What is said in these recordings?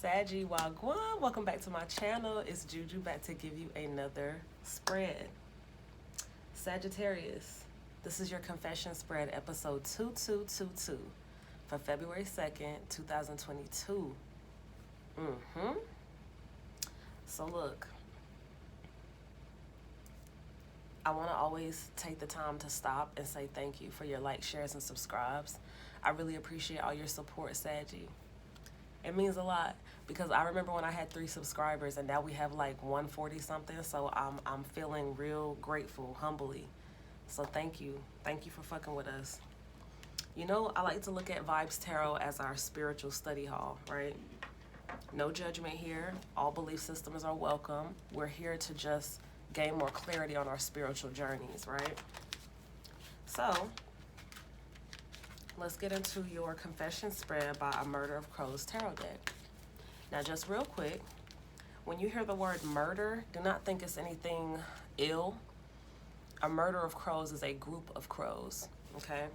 Saggy Wagwan, welcome back to my channel. It's Juju back to give you another spread. Sagittarius, this is your confession spread, episode 2222 for February 2nd, 2022. So look, I want to always take the time to stop and say thank you for your likes, shares, and subscribes. I really appreciate all your support, Saggy. It means a lot because I remember when I had 3 subscribers and now we have like 140 something. So I'm feeling real grateful, humbly. So thank you. Thank you for fucking with us. You know, I like to look at Vibes Tarot as our spiritual study hall, right? No judgment here. All belief systems are welcome. We're here to just gain more clarity on our spiritual journeys, right? So let's get into your confession spread by A Murder of Crows tarot deck. Now, just real quick, when you hear the word murder, do not think it's anything ill. A murder of crows is a group of crows, okay?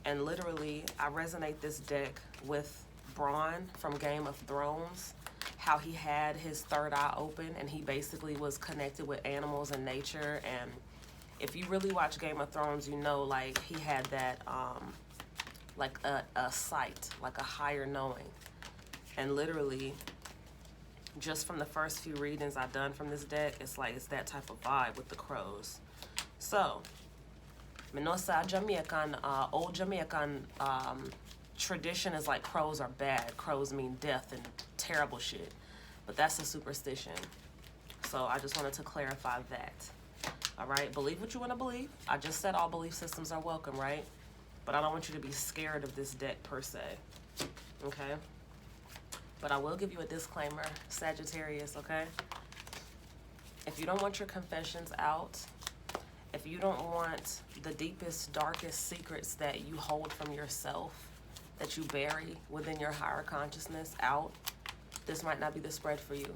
And literally, I resonate this deck with Bronn from Game of Thrones, how he had his third eye open and he basically was connected with animals and nature. And if you really watch Game of Thrones, you know, like, he had that, like a sight, like a higher knowing. And literally, just from the first few readings I've done from this deck, it's like it's that type of vibe with the crows. So, Minosa Jamaican, old Jamaican tradition is like crows are bad. Crows mean death and terrible shit. But that's a superstition. So I just wanted to clarify that. All right, believe what you want to believe. I just said all belief systems are welcome, right? But I don't want you to be scared of this deck per se, okay? But I will give you a disclaimer, Sagittarius, okay? If you don't want your confessions out, if you don't want the deepest, darkest secrets that you hold from yourself, that you bury within your higher consciousness out, this might not be the spread for you.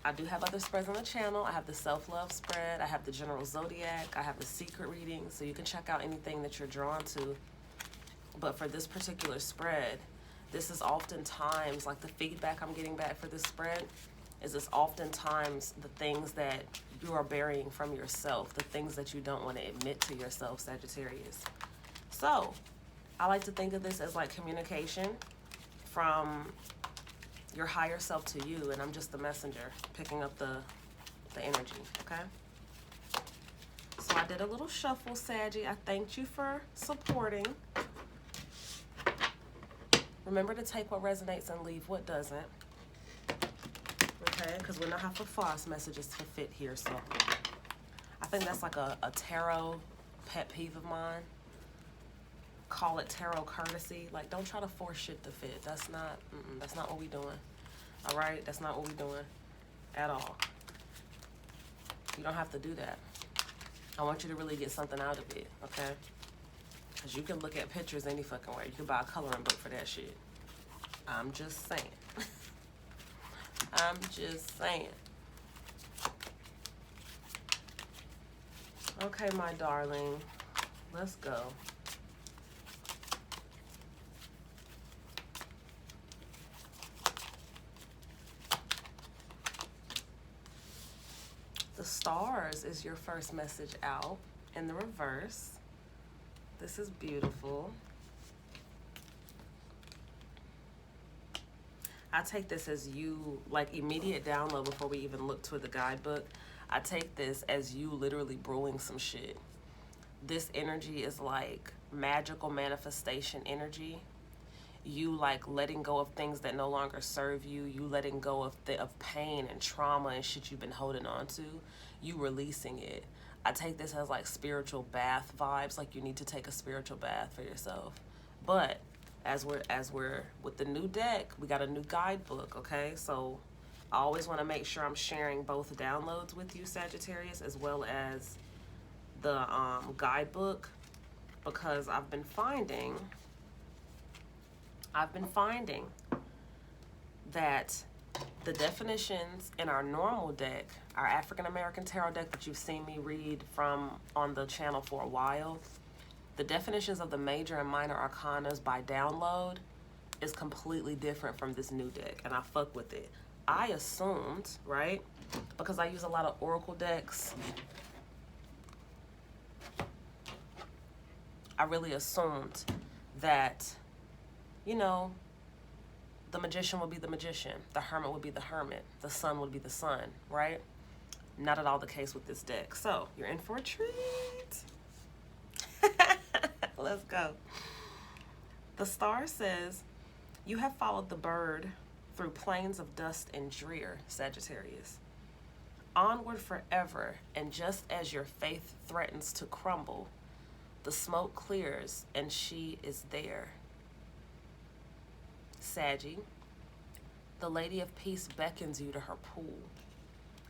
I do have other spreads on the channel. I have the self-love spread. I have the general zodiac. I have the secret reading. So you can check out anything that you're drawn to. But for this particular spread, this is oftentimes, like the feedback I'm getting back for this spread, is it's oftentimes the things that you are burying from yourself, the things that you don't want to admit to yourself, Sagittarius. So I like to think of this as like communication from your higher self to you, and I'm just the messenger picking up the energy, okay? So I did a little shuffle, Saggy. I thanked you for supporting. Remember to take what resonates and leave what doesn't, okay? Because we know how for false messages to fit here, so I think that's like a tarot pet peeve of mine. Call it tarot courtesy. Like, don't try to force shit to fit. That's not what we doing. All right? That's not what we doing at all. You don't have to do that. I want you to really get something out of it, okay? Because you can look at pictures any fucking way. You can buy a coloring book for that shit. I'm just saying. I'm just saying. Okay, my darling. Let's go. The stars is your first message out in the reverse. This is beautiful. I take this as you, like, immediate download before we even look to the guidebook. I take this as you literally brewing some shit. This energy is like magical manifestation energy. You like letting go of things that no longer serve you. You letting go of pain and trauma and shit you've been holding on to. You releasing it. I take this as like spiritual bath vibes, like you need to take a spiritual bath for yourself. But as we're with the new deck, we got a new guidebook, okay? So I always want to make sure I'm sharing both downloads with you, Sagittarius, as well as the guidebook, because I've been finding that the definitions in our normal deck, our African American tarot deck that you've seen me read from on the channel for a while, the definitions of the major and minor arcanas by download is completely different from this new deck, and I fuck with it. I assumed, right, because I use a lot of oracle decks, I really assumed that, you know, the magician would be the magician, the hermit would be the hermit, the sun would be the sun, right? Not at all the case with this deck. So you're in for a treat. Let's go. The star says, you have followed the bird through plains of dust and drear, Sagittarius. Onward forever, and just as your faith threatens to crumble, the smoke clears and she is there. Saggy, the Lady of Peace beckons you to her pool.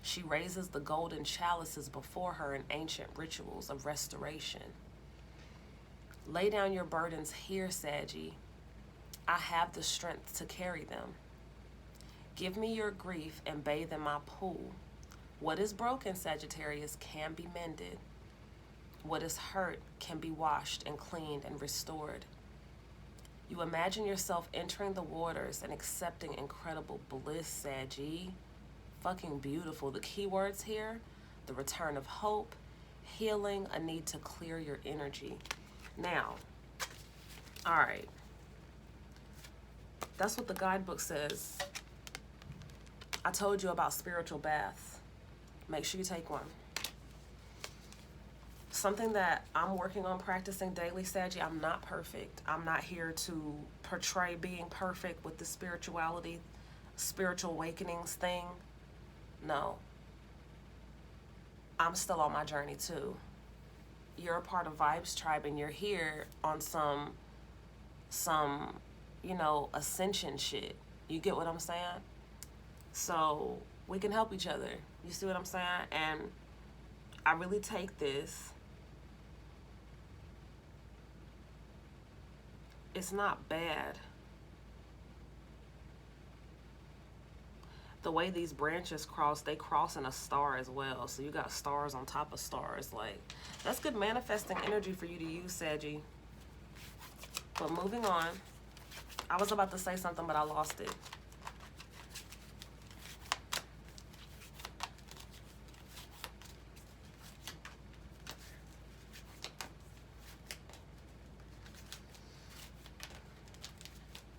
She raises the golden chalices before her in ancient rituals of restoration. Lay down your burdens here, Saggy. I have the strength to carry them. Give me your grief and bathe in my pool. What is broken, Sagittarius, can be mended. What is hurt can be washed and cleaned and restored. You imagine yourself entering the waters and accepting incredible bliss, Saggy. Fucking beautiful. The key words here, the return of hope, healing, a need to clear your energy. Now, all right. That's what the guidebook says. I told you about spiritual baths. Make sure you take one. Something that I'm working on practicing daily, Saggy. I'm not perfect. I'm not here to portray being perfect with the spirituality, spiritual awakenings thing. No. I'm still on my journey too. You're a part of Vibes Tribe and you're here on some, you know, ascension shit. You get what I'm saying? So we can help each other. You see what I'm saying? And I really take this. It's not bad. The way these branches cross, they cross in a star as well. So you got stars on top of stars. Like, that's good manifesting energy for you to use, Saggy. But moving on. I was about to say something, but I lost it.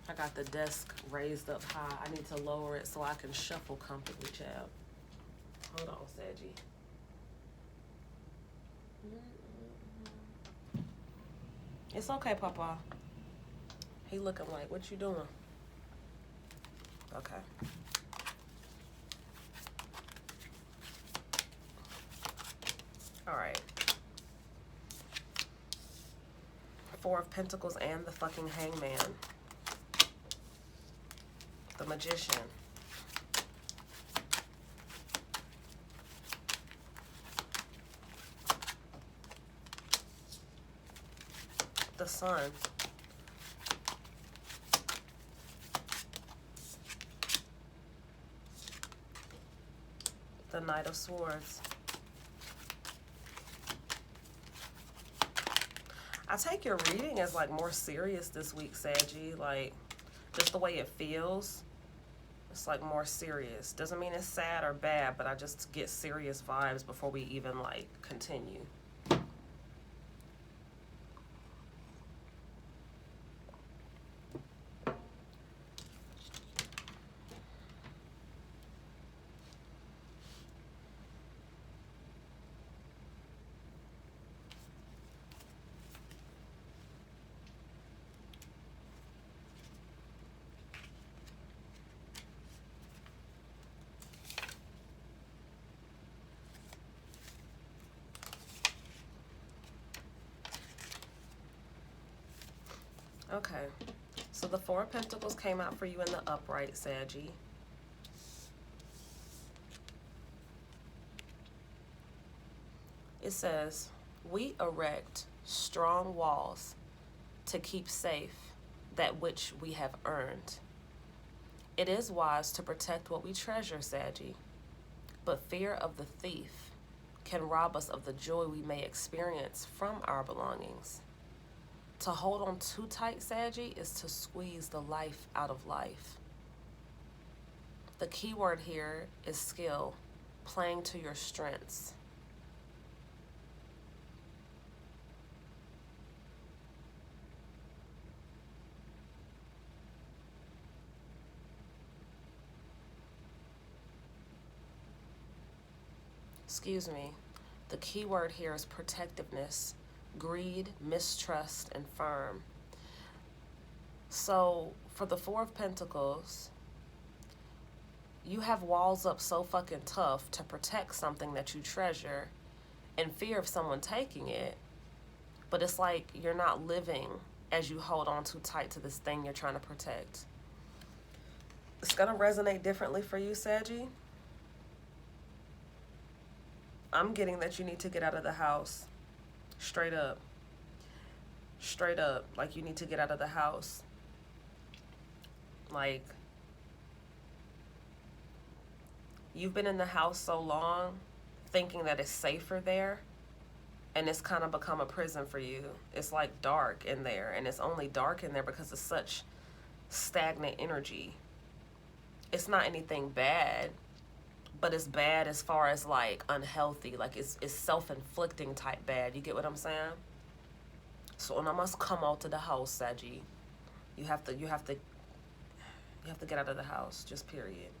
I got the desk raised up high. I need to lower it so I can shuffle comfortably, child. Hold on, Saggy. It's okay, Papa. He looking like, what you doing? Okay. All right. Four of Pentacles and the fucking Hangman. The Magician. The Sun. The Knight of Swords. I take your reading as like more serious this week, Saggy. Like, just the way it feels. It's like more serious. Doesn't mean it's sad or bad, but I just get serious vibes before we even like continue. Okay, so the Four of Pentacles came out for you in the upright, Saggy. It says, we erect strong walls to keep safe that which we have earned. It is wise to protect what we treasure, Saggy, but fear of the thief can rob us of the joy we may experience from our belongings. To hold on too tight, Saggy, is to squeeze the life out of life. The key word here is skill, playing to your strengths. Excuse me. The key word here is protectiveness, greed, mistrust, and firm. So for the Four of Pentacles, you have walls up so fucking tough to protect something that you treasure in fear of someone taking it. But it's like you're not living as you hold on too tight to this thing you're trying to protect. It's going to resonate differently for you, Saggy. I'm getting that you need to get out of the house. Straight up. Straight up. Like, you need to get out of the house. Like, you've been in the house so long thinking that it's safer there, and it's kind of become a prison for you. It's like dark in there, and it's only dark in there because it's such stagnant energy. It's not anything bad, but it's bad as far as like unhealthy. Like it's self-inflicting type bad. You get what I'm saying? So when I must come out to the house, Saggy, you have to get out of the house, just period.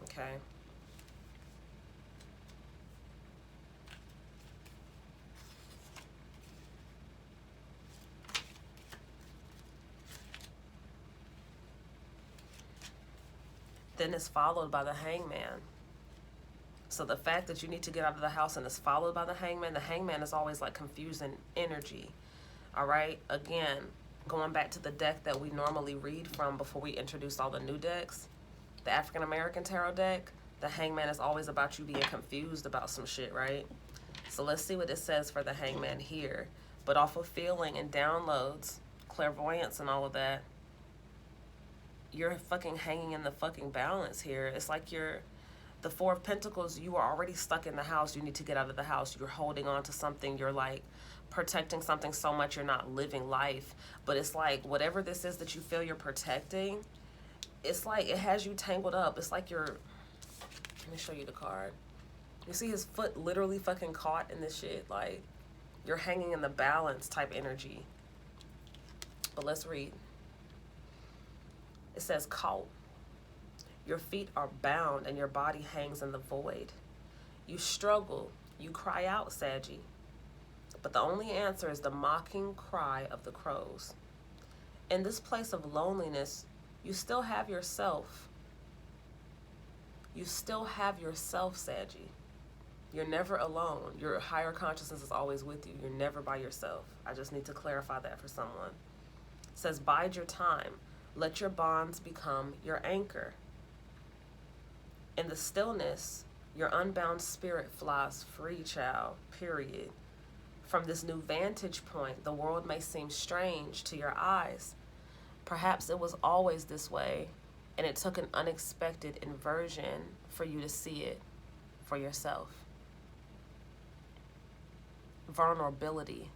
Okay. Then it's followed by the Hangman. So the fact that you need to get out of the house and it's followed by the Hangman is always like confusing energy. All right? Again, going back to the deck that we normally read from before we introduce all the new decks, the African American Tarot deck, the Hangman is always about you being confused about some shit, right? So let's see what it says for the Hangman here. But off of feeling and downloads, clairvoyance and all of that, you're fucking hanging in the fucking balance here. It's like the Four of Pentacles, you are already stuck in the house. You need to get out of the house. You're holding on to something. You're like protecting something so much you're not living life. But it's like whatever this is that you feel you're protecting, it's like it has you tangled up. It's like let me show you the card. You see his foot literally fucking caught in this shit. Like you're hanging in the balance type energy. But let's read. It says caught. Your feet are bound and your body hangs in the void. You struggle. You cry out, Saggy. But the only answer is the mocking cry of the crows. In this place of loneliness, you still have yourself. You still have yourself, Saggy. You're never alone. Your higher consciousness is always with you. You're never by yourself. I just need to clarify that for someone. It says, bide your time. Let your bonds become your anchor. In the stillness, your unbound spirit flies free, child, period. From this new vantage point, the world may seem strange to your eyes. Perhaps it was always this way, and it took an unexpected inversion for you to see it for yourself. Vulnerability,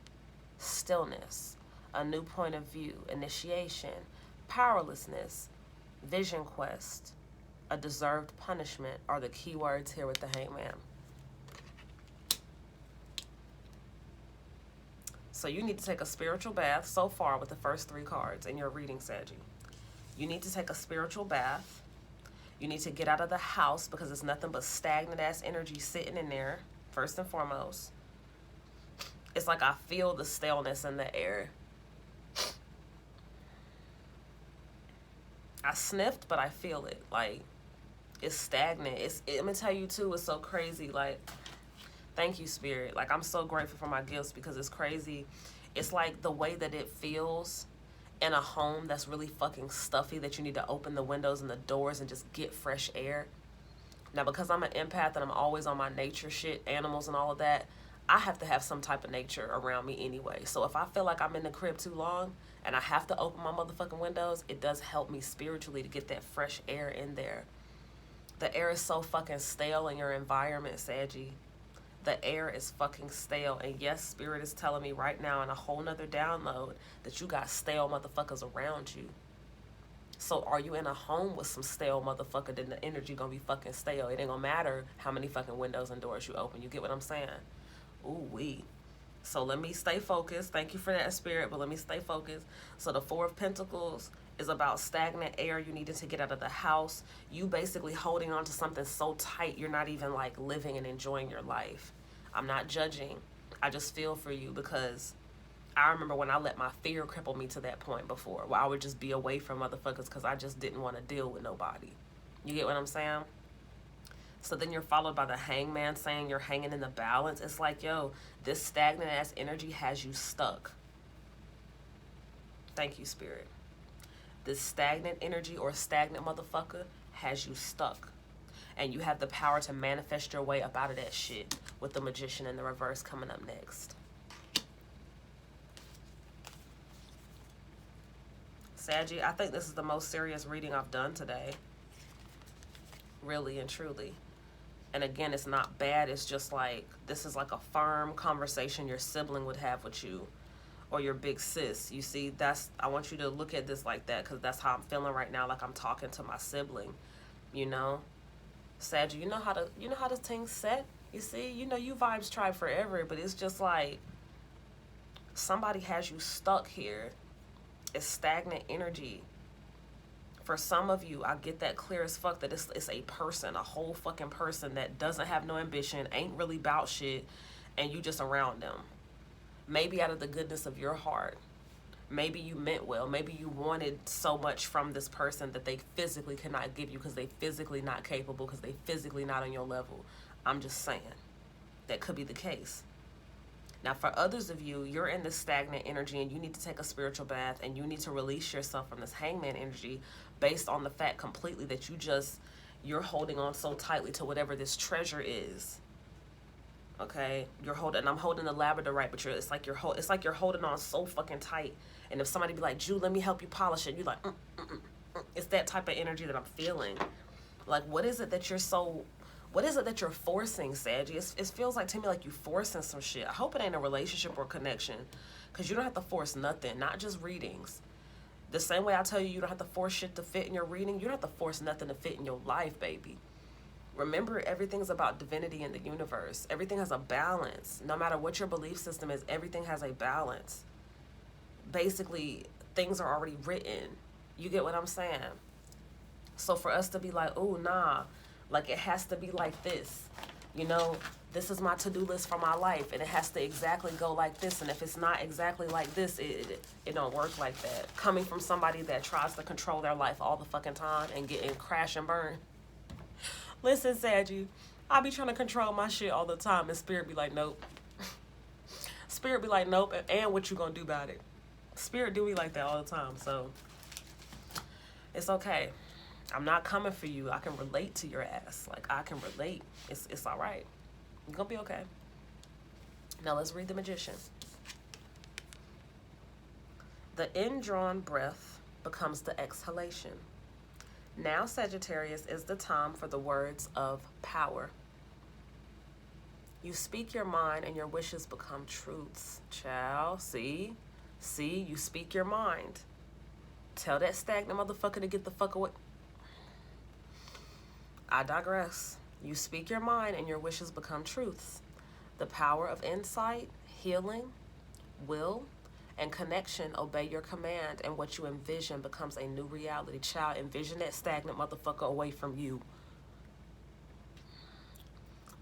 stillness, a new point of view, initiation, powerlessness, vision quest, a deserved punishment are the key words here with the Hangman. So you need to take a spiritual bath so far with the first three cards in your reading, Saggy. You need to take a spiritual bath. You need to get out of the house because it's nothing but stagnant ass energy sitting in there, first and foremost. It's like I feel the staleness in the air. I sniffed, but I feel it. Like, it's stagnant. I'm gonna tell you too, it's so crazy. Like, thank you, Spirit. Like, I'm so grateful for my gifts because it's crazy. It's like the way that it feels in a home that's really fucking stuffy that you need to open the windows and the doors and just get fresh air. Now, because I'm an empath and I'm always on my nature shit, animals and all of that, I have to have some type of nature around me anyway. So if I feel like I'm in the crib too long and I have to open my motherfucking windows, it does help me spiritually to get that fresh air in there. The air is so fucking stale in your environment, Saggy. The air is fucking stale. And yes, Spirit is telling me right now in a whole nother download that you got stale motherfuckers around you. So are you in a home with some stale motherfucker, then the energy gonna be fucking stale. It ain't gonna matter how many fucking windows and doors you open. You get what I'm saying? Ooh wee. So let me stay focused. Thank you for that, Spirit, but let me stay focused. So the Four of Pentacles is about stagnant air. You needed to get out of the house. You basically holding on to something so tight you're not even like living and enjoying your life. I'm not judging. I just feel for you because I remember when I let my fear cripple me to that point before, where I would just be away from motherfuckers because I just didn't want to deal with nobody. You get what I'm saying? So then you're followed by the Hangman saying you're hanging in the balance. It's like, yo, this stagnant ass energy has you stuck. Thank you, Spirit. This stagnant energy or stagnant motherfucker has you stuck. And you have the power to manifest your way up out of that shit with the Magician in the reverse coming up next. Saggy, I think this is the most serious reading I've done today. Really and truly. And again, it's not bad. It's just like, this is like a firm conversation your sibling would have with you. Or your big sis. You see, I want you to look at this like that, because that's how I'm feeling right now, like I'm talking to my sibling, you know? Sag, you know how this thing set? You see, you vibes try forever, but it's just like somebody has you stuck here. It's stagnant energy. For some of you, I get that clear as fuck that it's a person, a whole fucking person that doesn't have no ambition, ain't really about shit, and you just around them. Maybe out of the goodness of your heart. Maybe you meant well. Maybe you wanted so much from this person that they physically cannot give you because they physically not capable, because they physically not on your level. I'm just saying. That could be the case. Now, for others of you, you're in this stagnant energy and you need to take a spiritual bath and you need to release yourself from this Hangman energy based on the fact completely that you're holding on so tightly to whatever this treasure is. Okay, I'm holding the labradorite, but it's like you're holding on so fucking tight. And if somebody be like, Jew, let me help you polish it, you're like, It's that type of energy that I'm feeling. Like, what is it that you're forcing, Saggy? It feels like to me like you forcing some shit. I hope it ain't a relationship or connection, because you don't have to force nothing, not just readings. The same way I tell you, you don't have to force shit to fit in your reading, you don't have to force nothing to fit in your life, baby. Remember, everything's about divinity in the universe. Everything has a balance. No matter what your belief system is, everything has a balance. Basically, things are already written. You get what I'm saying? So for us to be like, oh, nah, like it has to be like this. This is my to-do list for my life, and it has to exactly go like this. And if it's not exactly like this, it don't work like that. Coming from somebody that tries to control their life all the fucking time and getting crash and burn. Listen, Saggy, I be trying to control my shit all the time, and Spirit be like, nope. Spirit be like, nope, and what you gonna do about it? Spirit do me like that all the time, so it's okay. I'm not coming for you. I can relate to your ass. Like, I can relate. It's all right. You're gonna be okay. Now let's read the Magician. The indrawn breath becomes the exhalation. Now, Sagittarius, is the time for the words of power. You speak your mind and your wishes become truths. Child, see, you speak your mind. Tell that stagnant motherfucker to get the fuck away. I digress. You speak your mind and your wishes become truths. The power of insight, healing, will, and connection obey your command, and what you envision becomes a new reality. Child, envision that stagnant motherfucker away from you.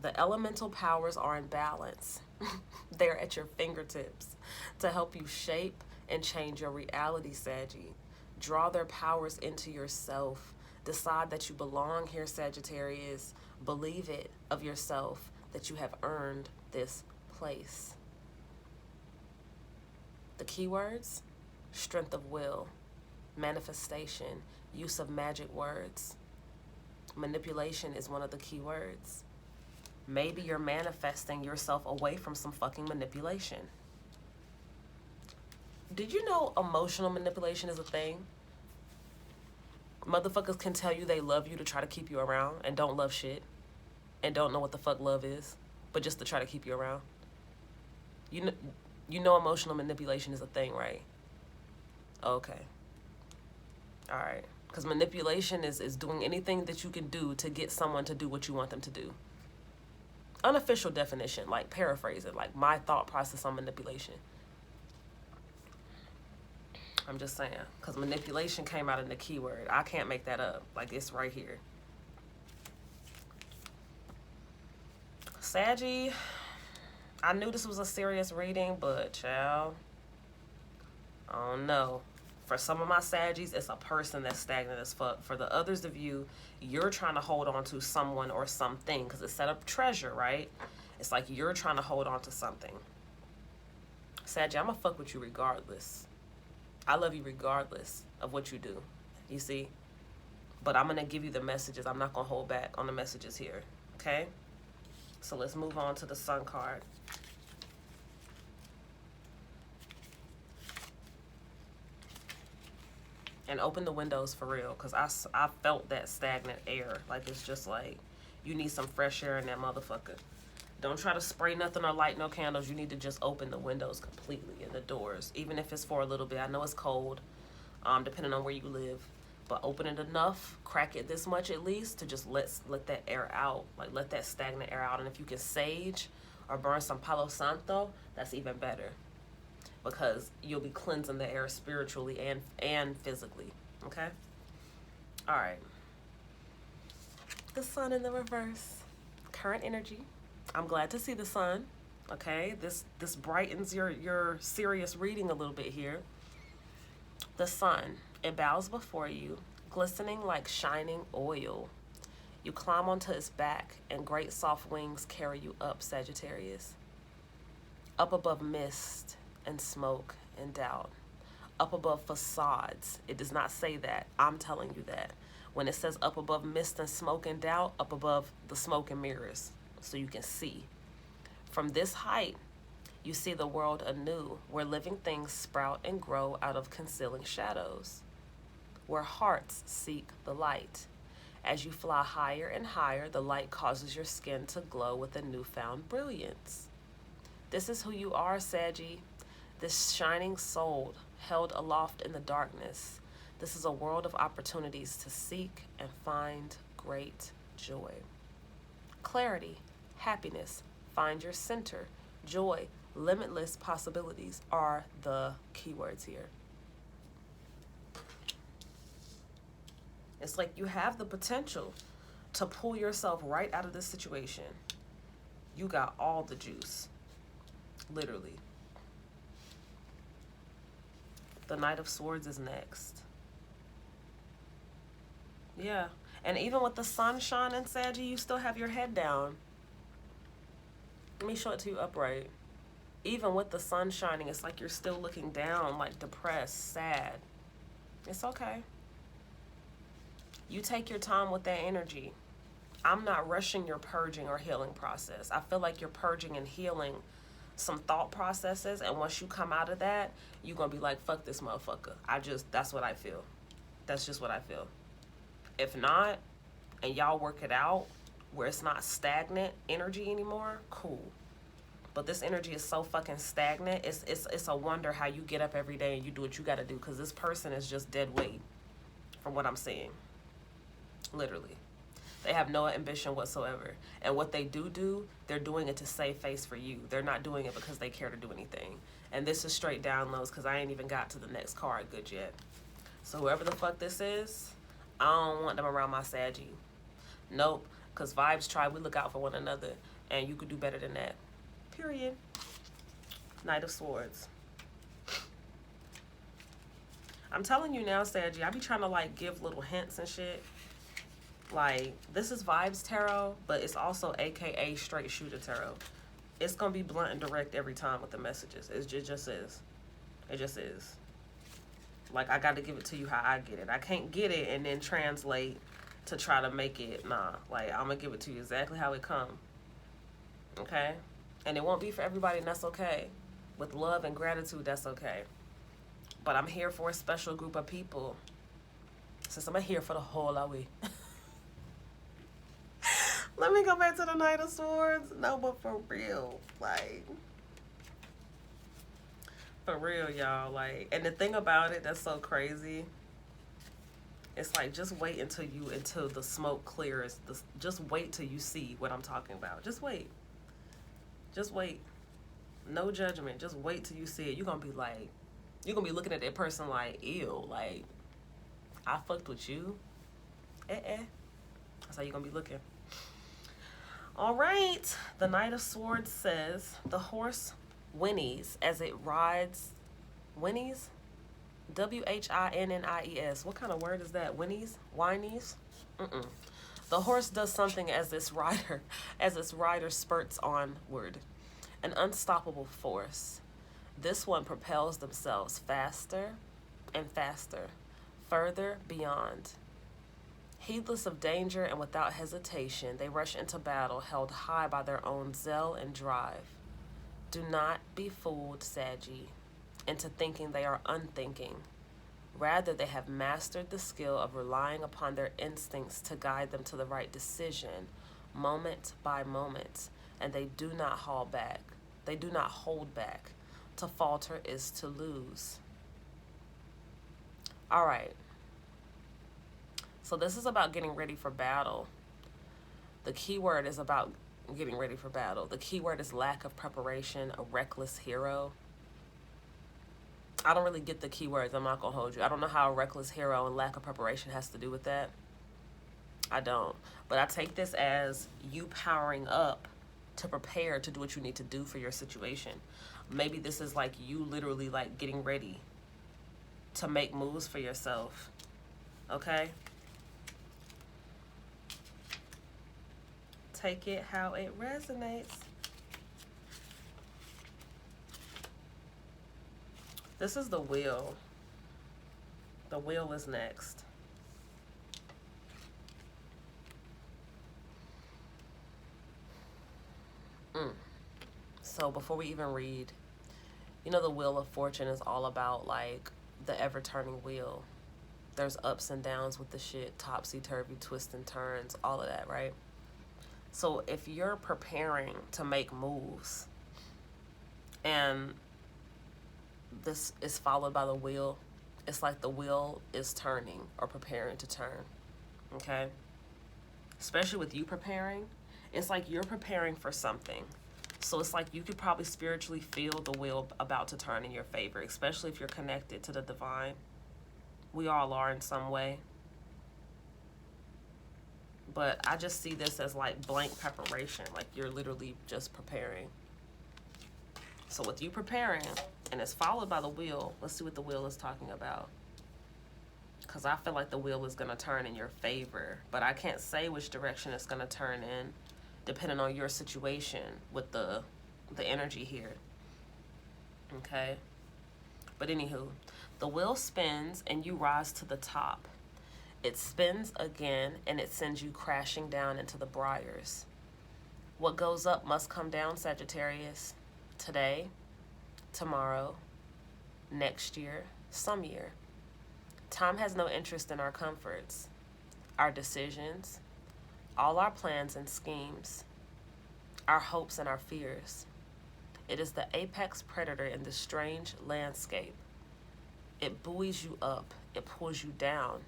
The elemental powers are in balance. They're at your fingertips to help you shape and change your reality, Saggy. Draw their powers into yourself. Decide that you belong here, Sagittarius. Believe it of yourself that you have earned this place. The keywords: strength of will, manifestation, use of magic words. Manipulation is one of the keywords. Maybe you're manifesting yourself away from some fucking manipulation. Did you know emotional manipulation is a thing? Motherfuckers can tell you they love you to try to keep you around and don't love shit and don't know what the fuck love is. but just to try to keep you around. You know emotional manipulation is a thing, right? Okay. All right. Because manipulation is doing anything that you can do to get someone to do what you want them to do. Unofficial definition, like paraphrase it, like my thought process on manipulation. I'm just saying, because manipulation came out in the keyword. I can't make that up. Like, it's right here. Saggy, I knew this was a serious reading, but child, I don't know. For some of my Saggies, it's a person that's stagnant as fuck. For the others of you, you're trying to hold on to someone or something, because it's set up treasure, right? It's like you're trying to hold on to something. Saggy, I'm gonna fuck with you regardless. I love you regardless of what you do, you see? But I'm gonna give you the messages. I'm not gonna hold back on the messages here, okay? So let's move on to the Sun card. And open the windows for real, because I felt that stagnant air. Like, it's just like, you need some fresh air in that motherfucker. Don't try to spray nothing or light no candles. You need to just open the windows completely and the doors, even if it's for a little bit. I know it's cold, depending on where you live. But open it enough, crack it this much at least, to just let that air out. Like, let that stagnant air out. And if you can sage or burn some Palo Santo, that's even better, because you'll be cleansing the air spiritually and physically, okay? All right. The Sun in the reverse. Current energy. I'm glad to see the Sun, okay? This brightens your serious reading a little bit here. The Sun, it bows before you, glistening like shining oil. You climb onto its back, and great soft wings carry you up, Sagittarius. Up above mist and smoke and doubt. Up above facades. It does not say that. I'm telling you that. When it says up above mist and smoke and doubt, up above the smoke and mirrors, so you can see. From this height, you see the world anew, where living things sprout and grow out of concealing shadows, where hearts seek the light. As you fly higher and higher, the light causes your skin to glow with a newfound brilliance. This is who you are, Saggy. This shining soul held aloft in the darkness. This is a world of opportunities to seek and find great joy. Clarity, happiness, find your center, joy, limitless possibilities are the keywords here. It's like you have the potential to pull yourself right out of this situation. You got all the juice, literally. The Knight of Swords is next. Yeah, and even with the sun shining, Saggy, you still have your head down. Let me show it to you upright. Even with the sun shining, it's like you're still looking down, like depressed, sad. It's okay. You take your time with that energy. I'm not rushing your purging or healing process. I feel like you're purging and healing some thought processes, and once you come out of that, you're gonna be like, fuck this motherfucker. That's what I feel. That's just what I feel. If not, and y'all work it out where it's not stagnant energy anymore, cool. But this energy is so fucking stagnant. It's a wonder how you get up every day and you do what you gotta do, because this person is just dead weight from what I'm seeing. Literally. They have no ambition whatsoever. And what they do, they're doing it to save face for you. They're not doing it because they care to do anything. And this is straight downloads, because I ain't even got to the next card good yet. So whoever the fuck this is, I don't want them around my Saggy. Nope. Because vibes tribe, we look out for one another. And you could do better than that. Period. Knight of Swords. I'm telling you now, Saggy, I be trying to like give little hints and shit. Like, this is Vibes Tarot, but it's also AKA Straight Shooter Tarot. It's going to be blunt and direct every time with the messages. It just is. It just is. Like, I got to give it to you how I get it. I can't get it and then translate to try to make it. Nah. Like, I'm going to give it to you exactly how it come. Okay? And it won't be for everybody, and that's okay. With love and gratitude, that's okay. But I'm here for a special group of people. Since I'm here for the whole of we. Let Let me go back to the Knight of Swords. No, but for real, like, for real, y'all. Like, and the thing about it that's so crazy, it's like, just wait until the smoke clears. Just wait till you see what I'm talking about. Just wait. Just wait. No judgment. Just wait till you see it. You're gonna be looking at that person like, ew, like, I fucked with you. That's how you're gonna be looking. All right. The Knight of Swords says, the horse whinnies as it rides. Whinnies? W-H-I-N-N-I-E-S. What kind of word is that? Whinnies? Whinies? The horse does something as its rider spurts onward. An unstoppable force. This one propels themselves faster and faster, further beyond. Heedless of danger and without hesitation, they rush into battle, held high by their own zeal and drive. Do not be fooled, Saggy, into thinking they are unthinking. Rather, they have mastered the skill of relying upon their instincts to guide them to the right decision, moment by moment, and they do not hold back. They do not hold back. To falter is to lose. All right. So this is about getting ready for battle. The key word is about getting ready for battle. The key word is lack of preparation, a reckless hero. I don't really get the keywords. I'm not going to hold you. I don't know how a reckless hero and lack of preparation has to do with that. I don't. But I take this as you powering up to prepare to do what you need to do for your situation. Maybe this is like you literally like getting ready to make moves for yourself. Okay? Take it how it resonates. This is the wheel. The wheel is next. So before we even read, you know the Wheel of Fortune is all about like the ever-turning wheel. There's ups and downs with the shit, topsy-turvy, twists and turns, all of that, right? So if you're preparing to make moves and this is followed by the wheel, it's like the wheel is turning or preparing to turn, okay? Especially with you preparing, it's like you're preparing for something. So it's like you could probably spiritually feel the wheel about to turn in your favor, especially if you're connected to the divine. We all are in some way. But I just see this as like blank preparation, like you're literally just preparing. So with you preparing, and it's followed by the wheel, let's see what the wheel is talking about. Because I feel like the wheel is going to turn in your favor, but I can't say which direction it's going to turn in, depending on your situation with the energy here. Okay? But anywho, the wheel spins and you rise to the top. It spins again and it sends you crashing down into the briars. What goes up must come down, Sagittarius. Today, tomorrow, next year, some year. Time has no interest in our comforts, our decisions, all our plans and schemes, our hopes and our fears. It is the apex predator in this strange landscape. It buoys you up, it pulls you down.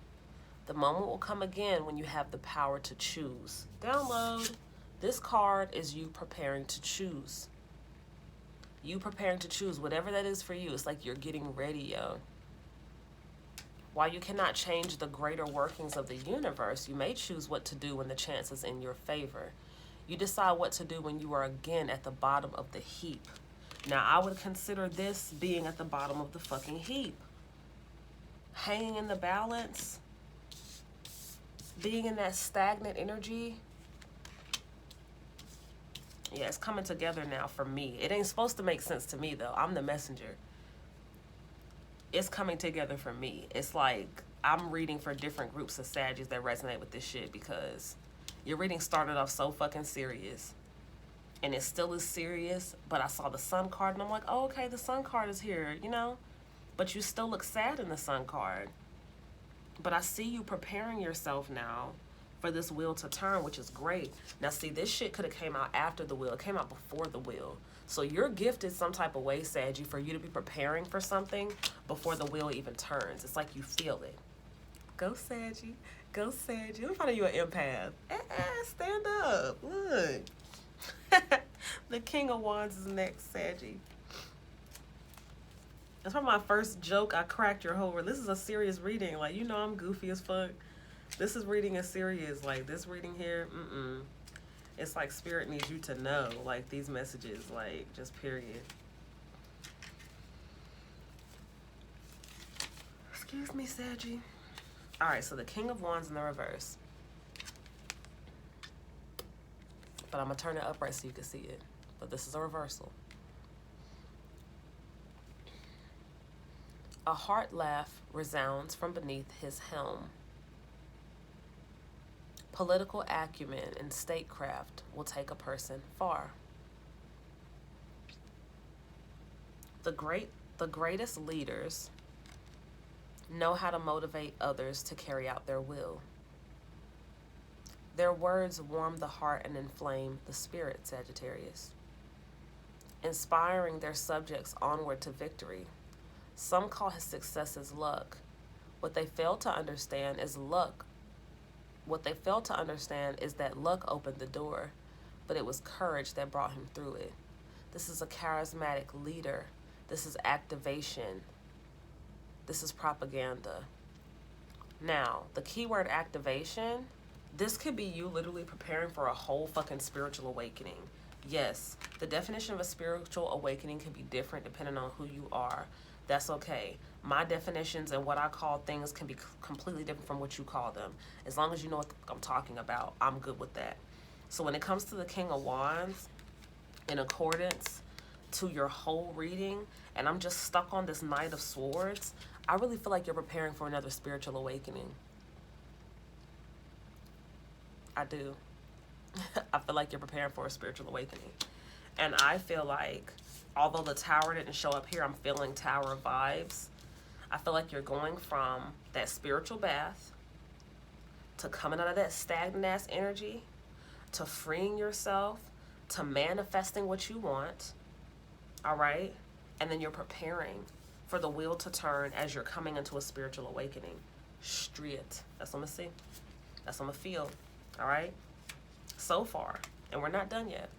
The moment will come again when you have the power to choose. Download. This card is you preparing to choose. You preparing to choose whatever that is for you. It's like you're getting ready, yo. While you cannot change the greater workings of the universe, you may choose what to do when the chance is in your favor. You decide what to do when you are again at the bottom of the heap. Now, I would consider this being at the bottom of the fucking heap. Hanging in the balance, being in that stagnant energy. Yeah, it's coming together now for me. It ain't supposed to make sense to me, though. I'm the messenger. It's coming together for me. It's like I'm reading for different groups of Saggies that resonate with this shit, because your reading started off so fucking serious. And it still is serious, but I saw the Sun card and I'm like, oh, okay, the Sun card is here, you know? But you still look sad in the Sun card. But I see you preparing yourself now for this wheel to turn, which is great. Now, see, this shit could have came out after the wheel. It came out before the wheel. So you're gifted some type of way, Saggy, for you to be preparing for something before the wheel even turns. It's like you feel it. Go, Saggy. Go, Saggy. Let me find you an empath. Stand up. Look. The King of Wands is next, Saggy. That's probably my first joke. I cracked your whole. This is a serious reading. Like, you know I'm goofy as fuck. This is reading is serious. Like, this reading here, it's like Spirit needs you to know, like, these messages, like, just period. Excuse me, Saggy. All right, so the King of Wands in the reverse. But I'm going to turn it upright so you can see it. But this is a reversal. A heart laugh resounds from beneath his helm. Political acumen and statecraft will take a person far. The greatest leaders know how to motivate others to carry out their will. Their words warm the heart and inflame the spirit, Sagittarius, inspiring their subjects onward to victory. Some call his success as luck. What they fail to understand is luck. What they fail to understand is that luck opened the door, but it was courage that brought him through it. This is a charismatic leader. This is activation. This is propaganda. Now, the keyword activation, this could be you literally preparing for a whole fucking spiritual awakening. Yes, the definition of a spiritual awakening can be different depending on who you are. That's okay. My definitions and what I call things can be completely different from what you call them. As long as you know what I'm talking about, I'm good with that. So when it comes to the King of Wands, in accordance to your whole reading, and I'm just stuck on this Knight of Swords, I really feel like you're preparing for another spiritual awakening. I do. I feel like you're preparing for a spiritual awakening. And I feel like, although the Tower didn't show up here, I'm feeling Tower vibes. I feel like you're going from that spiritual bath to coming out of that stagnant ass energy, to freeing yourself, to manifesting what you want. All right? And then you're preparing for the wheel to turn as you're coming into a spiritual awakening. Straight. That's what I'm going to see. That's what I'm going to feel. All right? So far. And we're not done yet.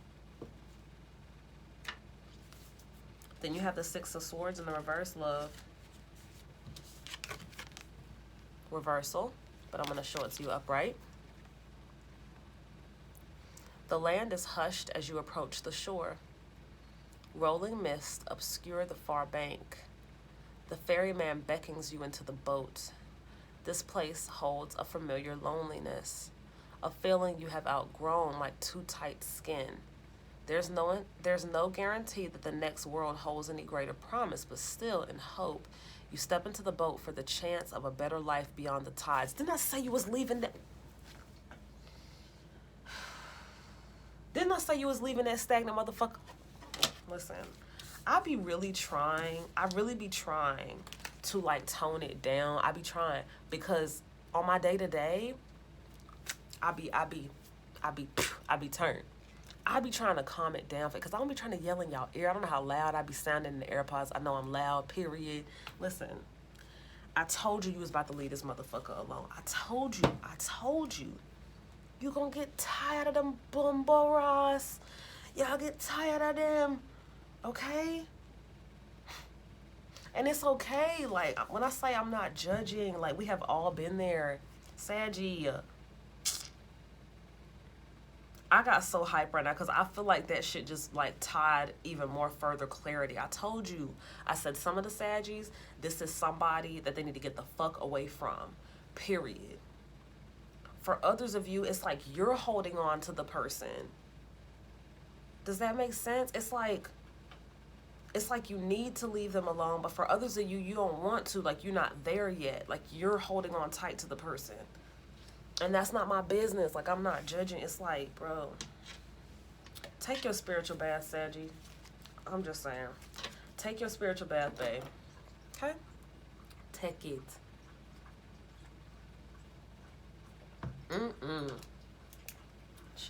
Then you have the Six of Swords in the reverse, love. Reversal. But I'm going to show it to you upright. The land is hushed as you approach the shore. Rolling mist obscure the far bank. The ferryman beckons you into the boat. This place holds a familiar loneliness, a feeling you have outgrown like too tight skin. There's no guarantee that the next world holds any greater promise, but still, in hope, you step into the boat for the chance of a better life beyond the tides. Didn't I say you was leaving that? Didn't I say you was leaving that stagnant motherfucker? Listen, I really be trying to like tone it down. I be trying, because on my day-to-day, I be turned. I be trying to calm it down, because I don't be trying to yell in y'all ear. I don't know how loud I be sounding in the AirPods. I know I'm loud, period. Listen, I told you was about to leave this motherfucker alone. I told you. You gonna get tired of them bumboras. Y'all get tired of them, okay? And it's okay. Like, when I say I'm not judging, like, we have all been there. Saggy, I got so hyped right now because I feel like that shit just like tied even more further clarity. I told you, I said some of the Saggies, this is somebody that they need to get the fuck away from, period. For others of you, it's like you're holding on to the person. Does that make sense? It's like you need to leave them alone, but for others of you, you don't want to, like you're not there yet. Like you're holding on tight to the person. And that's not my business. Like, I'm not judging. It's like, bro, take your spiritual bath, Saggy. I'm just saying. Take your spiritual bath, babe. Okay? Take it.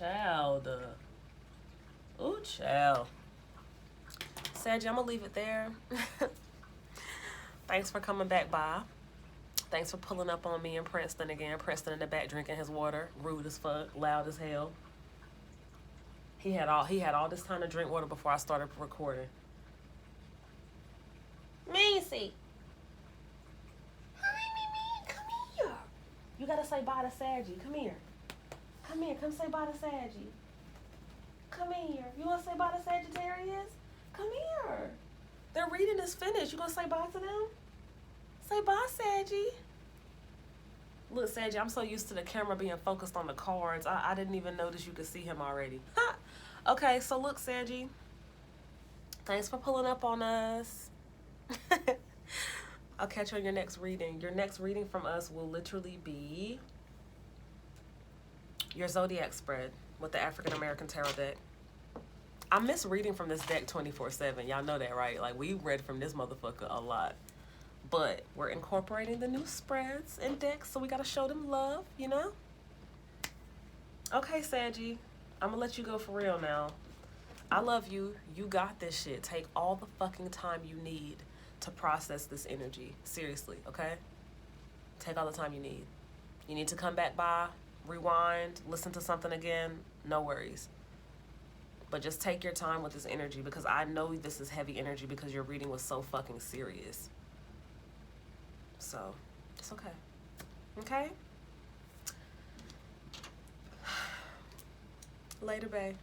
child. Ooh, child. Saggy, I'm gonna leave it there. Thanks for coming back by. Thanks for pulling up on me and Princeton again. Princeton in the back drinking his water. Rude as fuck. Loud as hell. He had all this time to drink water before I started recording. Macy. Hi, Mimi. Come here. You gotta say bye to Saggy. Come here. Come here. Come say bye to Saggy. Come here. You wanna say bye to Sagittarius? Come here. Their reading is finished. You gonna say bye to them? Say bye, Saggy. Look, Saggy, I'm so used to the camera being focused on the cards. I didn't even notice you could see him already. Ha! Okay, so look, Saggy. Thanks for pulling up on us. I'll catch you on your next reading. Your next reading from us will literally be your zodiac spread with the African American Tarot deck. I miss reading from this deck 24/7. Y'all know that, right? Like, we read from this motherfucker a lot. But we're incorporating the new spreads and decks, so we gotta show them love, you know? Okay, Saggy. I'm gonna let you go for real now. I love you. You got this shit. Take all the fucking time you need to process this energy. Seriously, okay? Take all the time you need. You need to come back by, rewind, listen to something again. No worries. But just take your time with this energy, because I know this is heavy energy because your reading was so fucking serious. So, it's okay. Okay? Later, babe.